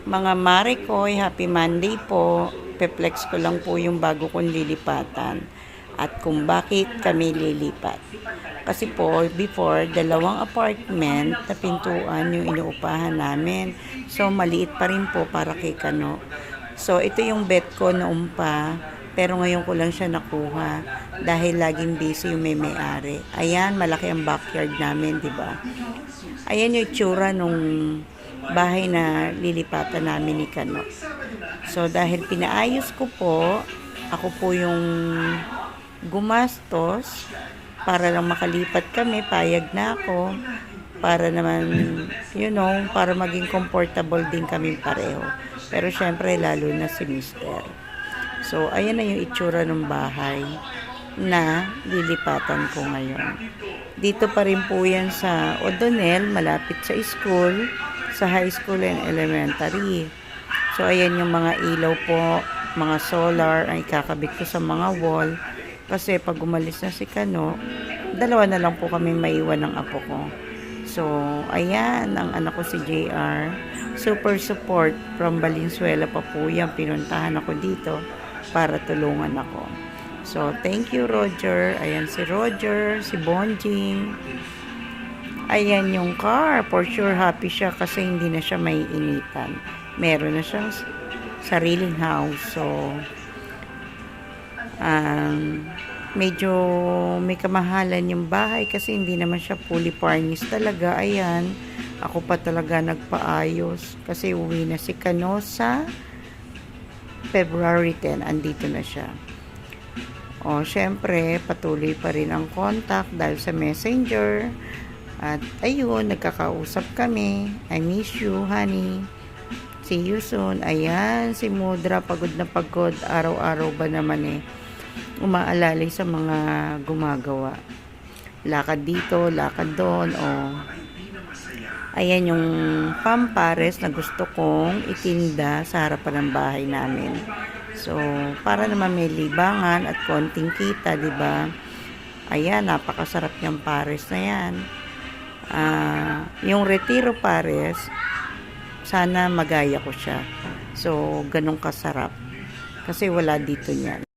Mga mare ko'y, happy Monday po. Pe-flex ko lang po yung bago kong lilipatan at kung bakit kami lilipat. Kasi po, before, dalawang apartment na pintuan yung inuupahan namin. So, maliit pa rin po para kay Kano. So, ito yung bet ko noon pa. Pero ngayon ko lang siya nakuha dahil laging busy yung may-ari. Ayan, malaki ang backyard namin, di ba? Ayan yung itsura nung bahay na lilipatan namin ni Kano. So, dahil pinaayos ko po, ako po yung gumastos para lang makalipat kami, payag na ako para naman, para maging comfortable din kami pareho. Pero syempre, lalo na si Mister. So, ayan na yung itsura ng bahay na lilipatan ko ngayon. Dito pa rin po yan sa O'Donnell, malapit sa school, sa high school and elementary. So, ayan yung mga ilaw po, mga solar, ang ikakabit ko sa mga wall. Kasi pag umalis na si Kano, dalawa na lang po kami maiwan ng apo ko. So, ayan, ang anak ko si JR. Super support from Valenzuela pa po yan. Pinuntahan ako dito para tulungan ako. So, thank you, Roger. Ayan si Roger, si Bonjing. Ayan yung car. For sure, happy siya kasi hindi na siya may initan. Meron na siyang sariling house. So, medyo may kamahalan yung bahay kasi hindi naman siya fully furnished talaga. Ayan, ako pa talaga nagpaayos kasi uwi na si Kano sa February 10. Andito na siya. O, syempre, patuloy pa rin ang contact dahil sa messenger. At ayun, nagkakausap kami. I miss you, honey. See you soon. Ayan, si Mudra, pagod na pagod. Araw-araw ba naman umaalalay sa mga gumagawa. Lakad dito, lakad doon. O, ayan yung pampares na gusto kong itinda sa harapan ng bahay namin. So, para naman may libangan at konting kita, di ba? Ayan, napakasarap yung pares na yan. Yung Retiro pares, sana magaya ko siya. So, ganun kasarap. Kasi wala dito niyan.